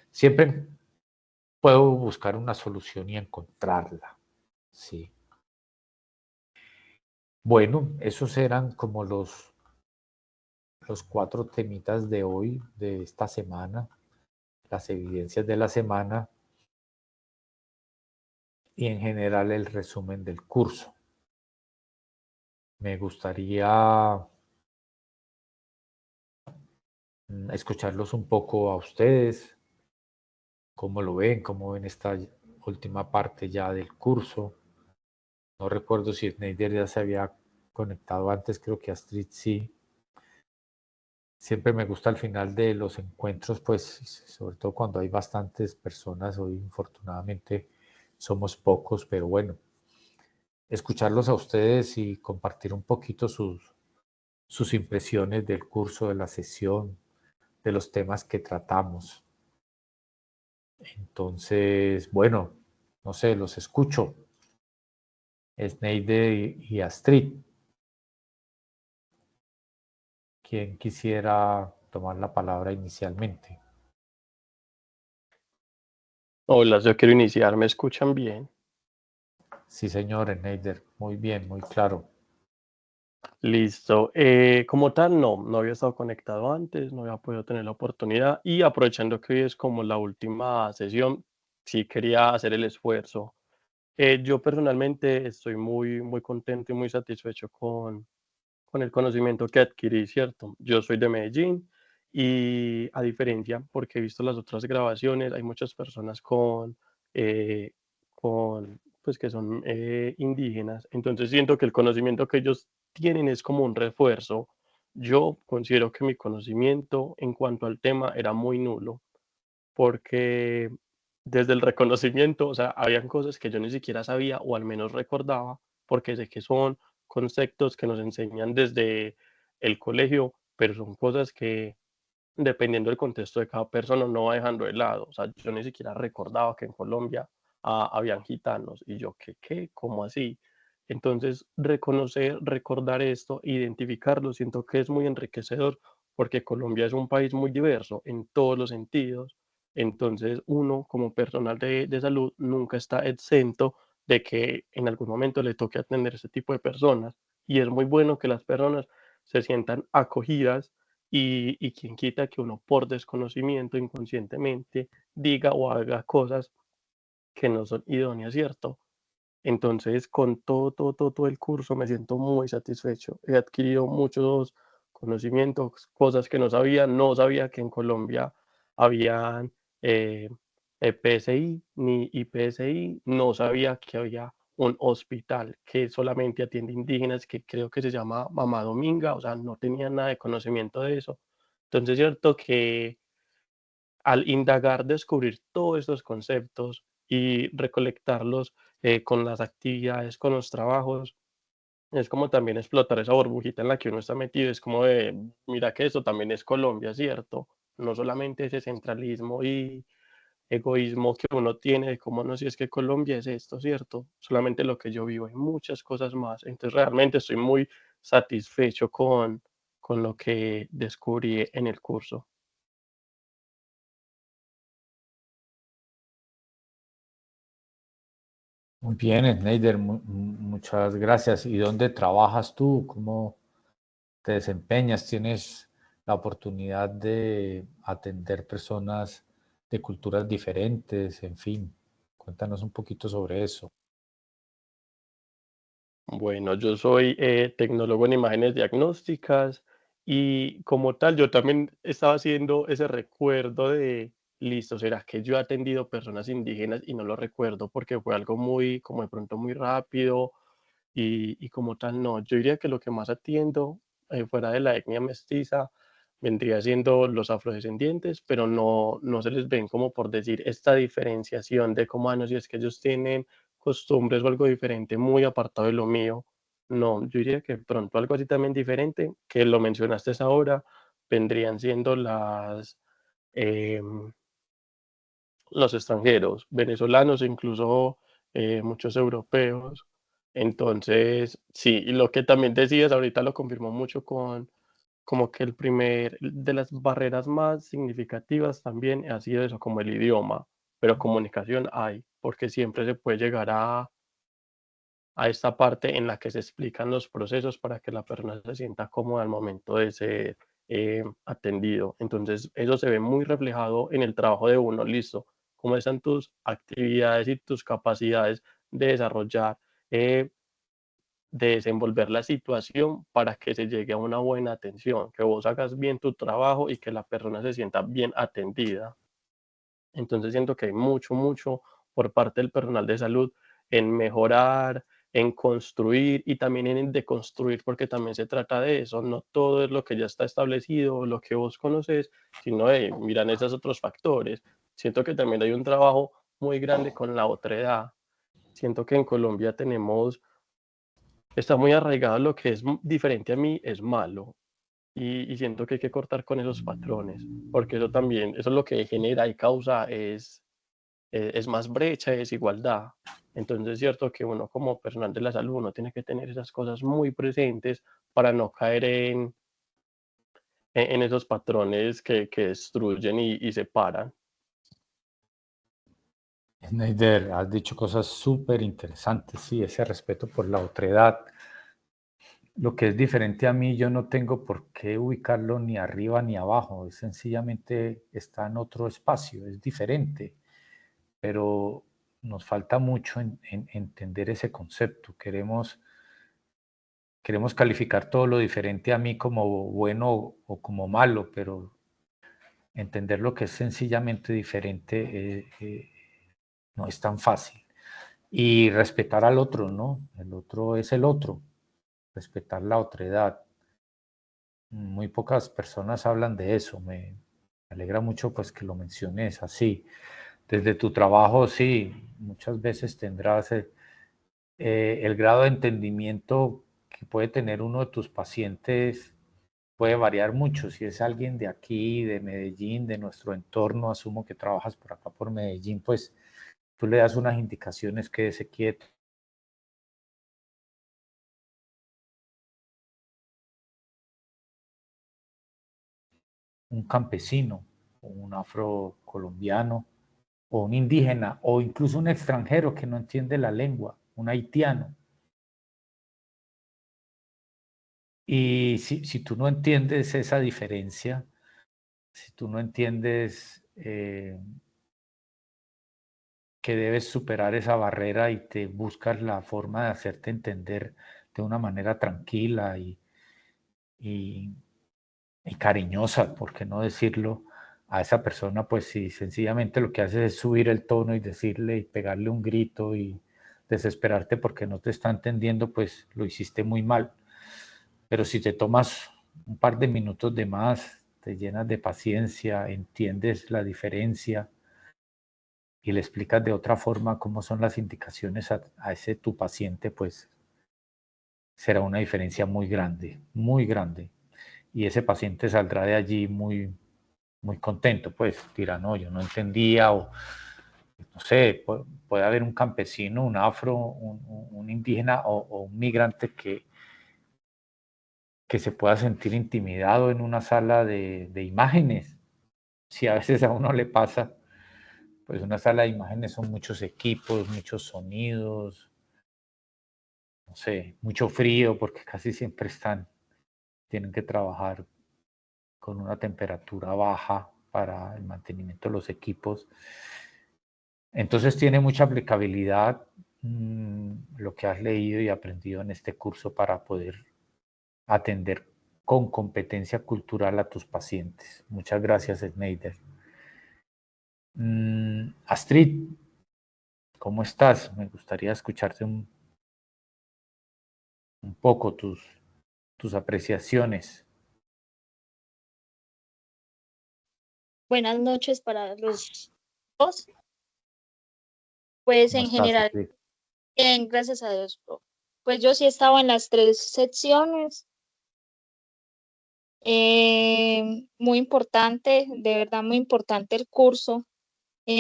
Siempre puedo buscar una solución y encontrarla, sí. Bueno, esos eran como los 4 temitas de hoy, de esta semana, las evidencias de la semana y en general el resumen del curso. Me gustaría escucharlos un poco a ustedes, cómo lo ven, cómo ven esta última parte ya del curso. No recuerdo si Schneider ya se había conectado antes, creo que Astrid sí. Siempre me gusta al final de los encuentros, pues sobre todo cuando hay bastantes personas, hoy infortunadamente somos pocos, pero bueno, escucharlos a ustedes y compartir un poquito sus impresiones del curso, de la sesión, de los temas que tratamos. Entonces, bueno, no sé, los escucho. Sneide y Astrid. ¿Quién quisiera tomar la palabra inicialmente? Hola, yo quiero iniciar, ¿me escuchan bien? Sí, señor Sneider, muy bien, muy claro. Listo. Como tal, no había estado conectado antes, no había podido tener la oportunidad y aprovechando que hoy es como la última sesión, sí quería hacer el esfuerzo. Yo personalmente estoy muy contento y muy satisfecho con el conocimiento que adquirí, ¿cierto? Yo soy de Medellín y a diferencia, porque he visto las otras grabaciones, hay muchas personas eh, pues que son indígenas, entonces siento que el conocimiento que ellos tienen es como un refuerzo. Yo considero que mi conocimiento en cuanto al tema era muy nulo, porque desde el reconocimiento, o sea, habían cosas que yo ni siquiera sabía o al menos recordaba, porque sé que son conceptos que nos enseñan desde el colegio, pero son cosas que dependiendo del contexto de cada persona no va dejando de lado. O sea, yo ni siquiera recordaba que en Colombia habían gitanos y yo, ¿qué? ¿Cómo así? Entonces, reconocer, recordar esto, identificarlo, siento que es muy enriquecedor porque Colombia es un país muy diverso en todos los sentidos. Entonces, uno como personal de salud nunca está exento de que en algún momento le toque atender ese tipo de personas. Y es muy bueno que las personas se sientan acogidas y quién quita que uno por desconocimiento inconscientemente diga o haga cosas que no son idóneas, ¿cierto? Entonces, con todo el curso me siento muy satisfecho. He adquirido muchos conocimientos, cosas que no sabía. No sabía que en Colombia habían eh, PSI ni IPSI. No sabía que había un hospital que solamente atiende indígenas, que creo que se llama Mamá Dominga. O sea, no tenía nada de conocimiento de eso. Entonces, es cierto que al indagar, descubrir todos estos conceptos y recolectarlos con las actividades, con los trabajos, es como también explotar esa burbujita en la que uno está metido. Es como de, mira que esto también es Colombia, ¿cierto? No solamente ese centralismo y egoísmo que uno tiene de cómo no, si es que Colombia es esto, ¿cierto? Solamente lo que yo vivo, hay muchas cosas más. Entonces realmente estoy muy satisfecho con lo que descubrí en el curso. Muy bien, Sneider, muchas gracias. ¿Y dónde trabajas tú? ¿Cómo te desempeñas? ¿Tienes la oportunidad de atender personas de culturas diferentes? En fin, cuéntanos un poquito sobre eso. Bueno, yo soy tecnólogo en imágenes diagnósticas y como tal, yo también estaba haciendo ese recuerdo de, listo, ¿será que yo he atendido personas indígenas y no lo recuerdo porque fue algo muy, como de pronto muy rápido y como tal, no, yo diría que lo que más atiendo fuera de la etnia mestiza vendría siendo los afrodescendientes, pero no se les ven como por decir esta diferenciación de cómo, no, si es que ellos tienen costumbres o algo diferente, muy apartado de lo mío. No, yo diría que pronto algo así también diferente, que lo mencionaste ahora, vendrían siendo em, los extranjeros, venezolanos, incluso muchos europeos. Entonces, sí, y lo que también decías ahorita lo confirmó mucho con como que el primer de las barreras más significativas también ha sido eso, como el idioma, pero comunicación hay, porque siempre se puede llegar a esta parte en la que se explican los procesos para que la persona se sienta cómoda al momento de ser atendido. Entonces, eso se ve muy reflejado en el trabajo de uno, listo, cómo están tus actividades y tus capacidades de desarrollar, de desenvolver la situación para que se llegue a una buena atención, que vos hagas bien tu trabajo y que la persona se sienta bien atendida. Entonces siento que hay mucho por parte del personal de salud en mejorar, en construir y también en deconstruir, porque también se trata de eso, no todo es lo que ya está establecido, lo que vos conoces, sino de miran esos otros factores. Siento que también hay un trabajo muy grande con la otra edad. Siento que en Colombia está muy arraigado lo que es diferente a mí es malo y siento que hay que cortar con esos patrones, porque eso también, eso es lo que genera y causa es más brecha de desigualdad. Entonces es cierto que uno como personal de la salud uno tiene que tener esas cosas muy presentes para no caer en esos patrones que destruyen y separan. Neider, has dicho cosas súper interesantes, sí, ese respeto por la otredad. Lo que es diferente a mí, yo no tengo por qué ubicarlo ni arriba ni abajo, es sencillamente está en otro espacio, es diferente, pero nos falta mucho en entender ese concepto. Queremos calificar todo lo diferente a mí como bueno o como malo, pero entender lo que es sencillamente diferente no es tan fácil. Y respetar al otro, ¿no? El otro es el otro, respetar la otredad. Muy pocas personas hablan de eso, me alegra mucho pues que lo menciones así. Desde tu trabajo, sí, muchas veces tendrás el grado de entendimiento que puede tener uno de tus pacientes puede variar mucho. Si es alguien de aquí, de Medellín, de nuestro entorno, asumo que trabajas por acá por Medellín, pues tú le das unas indicaciones que se quieto. Un campesino, o un afrocolombiano, o un indígena, o incluso un extranjero que no entiende la lengua, un haitiano. Y si tú no entiendes esa diferencia, si tú no entiendes que debes superar esa barrera y te buscas la forma de hacerte entender de una manera tranquila y, y cariñosa, ¿por qué no decirlo? A esa persona, pues si sencillamente lo que haces es subir el tono y decirle y pegarle un grito y desesperarte porque no te está entendiendo, pues lo hiciste muy mal. Pero si te tomas un par de minutos de más, te llenas de paciencia, entiendes la diferencia y le explicas de otra forma cómo son las indicaciones a ese tu paciente, pues será una diferencia muy grande, muy grande. Y ese paciente saldrá de allí muy contento, pues dirá, no, yo no entendía, o no sé, puede haber un campesino, un afro, un indígena o un migrante que se pueda sentir intimidado en una sala de imágenes. Si a veces a uno le pasa, pues una sala de imágenes son muchos equipos, muchos sonidos, no sé, mucho frío, porque casi siempre tienen que trabajar con una temperatura baja para el mantenimiento de los equipos. Entonces tiene mucha aplicabilidad lo que has leído y aprendido en este curso para poder atender con competencia cultural a tus pacientes. Muchas gracias, Sneider. Astrid, ¿cómo estás? Me gustaría escucharte un poco tus apreciaciones. Buenas noches para los dos. Pues ¿Cómo en estás, general, Astrid? bien, gracias a Dios, bro. Pues yo sí he estado en las tres secciones. Muy importante, de verdad muy importante el curso.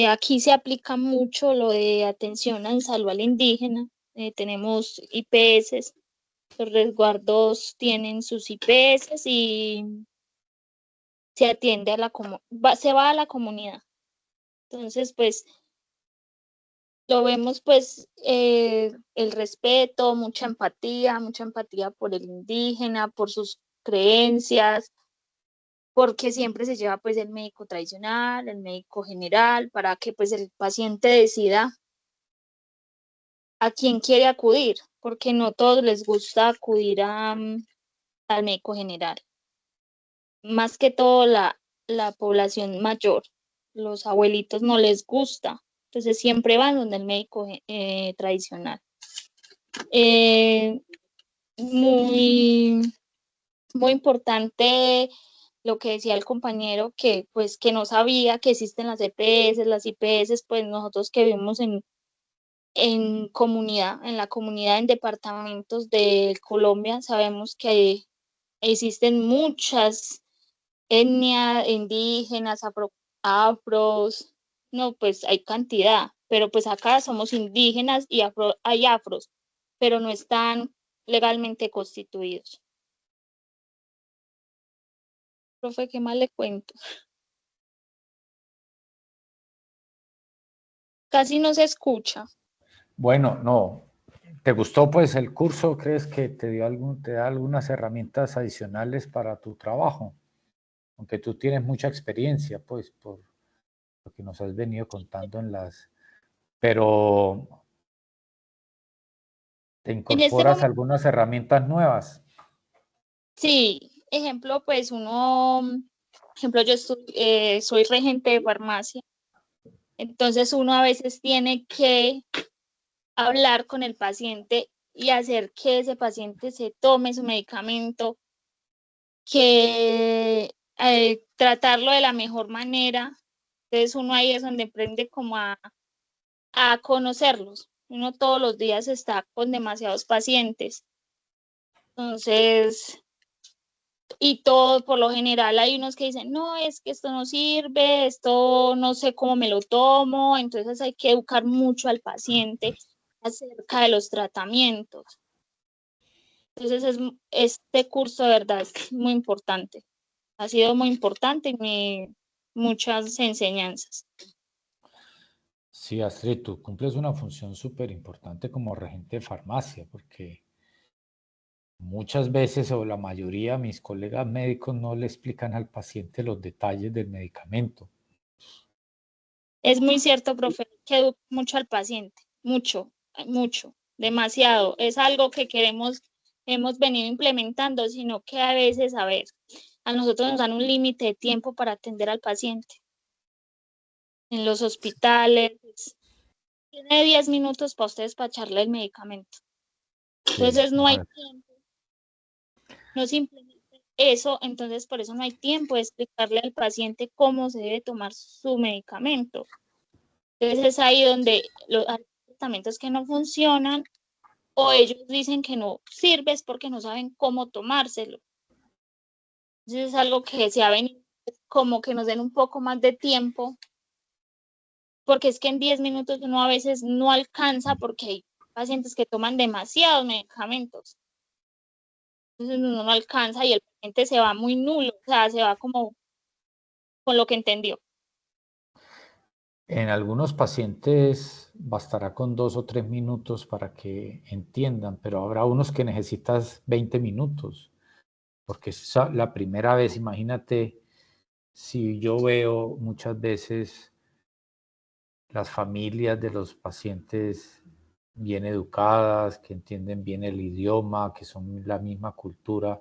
Aquí se aplica mucho lo de atención en salud al indígena. Tenemos IPS, los resguardos tienen sus IPS y se atiende a se va a la comunidad. Entonces, pues lo vemos pues el respeto, mucha empatía por el indígena, por sus creencias, porque siempre se lleva pues el médico tradicional, el médico general, para que pues el paciente decida a quién quiere acudir, porque no todos les gusta acudir al médico general, más que todo la población mayor, los abuelitos no les gusta, entonces siempre van donde el médico tradicional. Muy, muy importante lo que decía el compañero, que pues que no sabía que existen las EPS, las IPS, pues nosotros que vivimos en comunidad, en la comunidad, en departamentos de Colombia, sabemos que existen muchas etnias indígenas, afros, no, pues hay cantidad, pero pues acá somos indígenas y hay afros, pero no están legalmente constituidos. Profe, ¿qué más le cuento? Casi no se escucha. Bueno, no. ¿Te gustó pues el curso? ¿Crees que te da algunas herramientas adicionales para tu trabajo? Aunque tú tienes mucha experiencia, pues, por lo que nos has venido contando pero te En este incorporas momento, algunas herramientas nuevas. sí, ejemplo, yo soy regente de farmacia, entonces uno a veces tiene que hablar con el paciente y hacer que ese paciente se tome su medicamento, que tratarlo de la mejor manera. Entonces uno ahí es donde aprende como a conocerlos. Uno todos los días está con demasiados pacientes. Entonces, y todo, por lo general, hay unos que dicen, no, es que esto no sirve, esto no sé cómo me lo tomo. Entonces hay que educar mucho al paciente acerca de los tratamientos. Entonces, este curso de verdad es muy importante. Ha sido muy importante y muchas enseñanzas. Sí, Astrid, tú cumples una función súper importante como regente de farmacia, porque muchas veces o la mayoría de mis colegas médicos no le explican al paciente los detalles del medicamento. Es muy cierto, profe, que educa mucho al paciente, mucho, mucho, demasiado. Es algo que hemos venido implementando, sino que a veces, a ver, a nosotros nos dan un límite de tiempo para atender al paciente. En los hospitales, tiene 10 minutos para usted despacharle el medicamento. Sí, Entonces no hay no, tiempo, no simplemente eso, entonces por eso no hay tiempo de explicarle al paciente cómo se debe tomar su medicamento. Entonces es ahí donde hay medicamentos que no funcionan o ellos dicen que no sirve es porque no saben cómo tomárselo. Entonces es algo que se ha venido como que nos den un poco más de tiempo, porque es que en 10 minutos uno a veces no alcanza porque hay pacientes que toman demasiados medicamentos. Entonces uno no alcanza y el paciente se va muy nulo, o sea, se va como con lo que entendió. en algunos pacientes bastará con 2 o 3 minutos para que entiendan, pero habrá unos que necesitas 20 minutos, porque es la primera vez, imagínate, si yo veo muchas veces las familias de los pacientes bien educadas, que entienden bien el idioma, que son la misma cultura,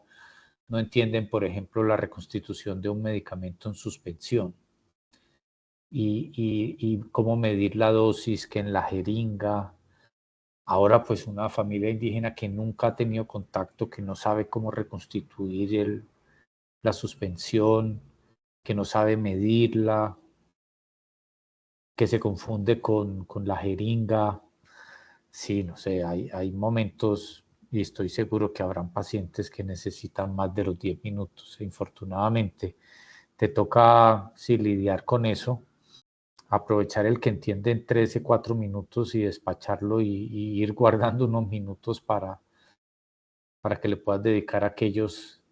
no entienden, por ejemplo, la reconstitución de un medicamento en suspensión y cómo medir la dosis, que en la jeringa. Ahora, pues una familia indígena que nunca ha tenido contacto, que no sabe cómo reconstituir la suspensión, que no sabe medirla, que se confunde con la jeringa. Sí, no sé, hay momentos y estoy seguro que habrán pacientes que necesitan más de los 10 minutos. Infortunadamente, te toca sí, lidiar con eso, aprovechar el que entiende en 13, 4 minutos y despacharlo y ir guardando unos minutos para que le puedas dedicar a aquellos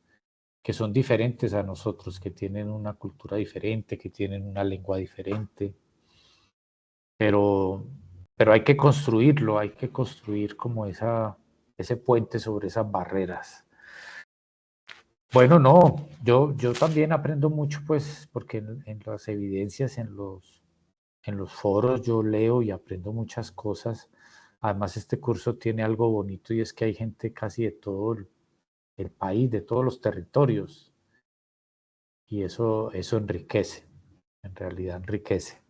que son diferentes a nosotros, que tienen una cultura diferente, que tienen una lengua diferente. Pero, pero hay que construirlo, hay que construir como ese puente sobre esas barreras. Bueno, no, yo también aprendo mucho, pues, porque en las evidencias, en los foros yo leo y aprendo muchas cosas. Además, este curso tiene algo bonito y es que hay gente casi de todo el país, de todos los territorios, y eso enriquece, en realidad enriquece.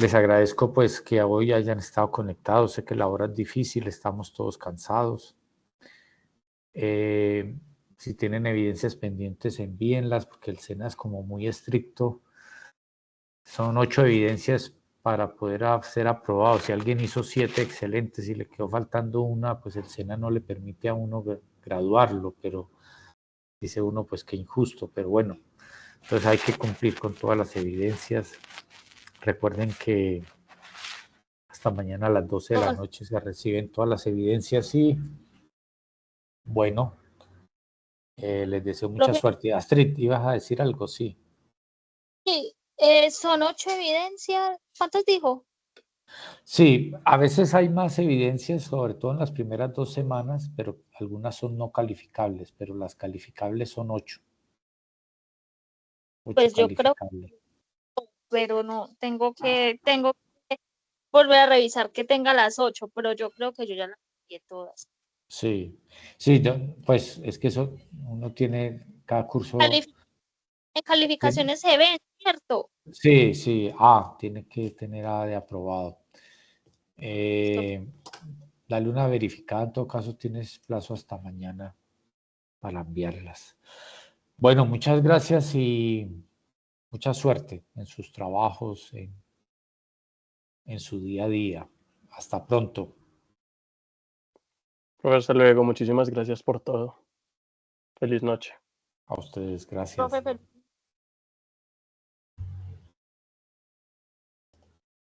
Les agradezco pues que hoy hayan estado conectados. Sé que la hora es difícil, estamos todos cansados. Si tienen evidencias pendientes, envíenlas porque el SENA es como muy estricto. Son 8 evidencias para poder ser aprobado. Si alguien hizo 7, excelentes. Si le quedó faltando una, pues el SENA no le permite a uno graduarlo, pero dice uno, pues qué injusto, pero bueno. Entonces hay que cumplir con todas las evidencias. Recuerden que hasta mañana a las 12 de la noche se reciben todas las evidencias y bueno, les deseo mucha Profe, suerte. Astrid, ¿ibas a decir algo? Sí. sí, son 8 evidencias. ¿Cuántas dijo? Sí, a veces hay más evidencias, sobre todo en las primeras 2 semanas, pero algunas son no calificables, pero las calificables son 8. 8 Pues yo creo, calificables. pero no, tengo que volver a revisar que tenga las 8, pero yo creo que yo ya las envié todas. Sí, sí, pues es que eso uno tiene, cada curso En tiene, calificaciones se ven, ¿cierto? sí, sí, tiene que tener A de aprobado. Dale una verificada, en todo caso tienes plazo hasta mañana para enviarlas. Bueno, muchas gracias y mucha suerte en sus trabajos, en su día a día. Hasta pronto. Profe, hasta luego. Muchísimas gracias por todo. Feliz noche. A ustedes, Profe, gracias.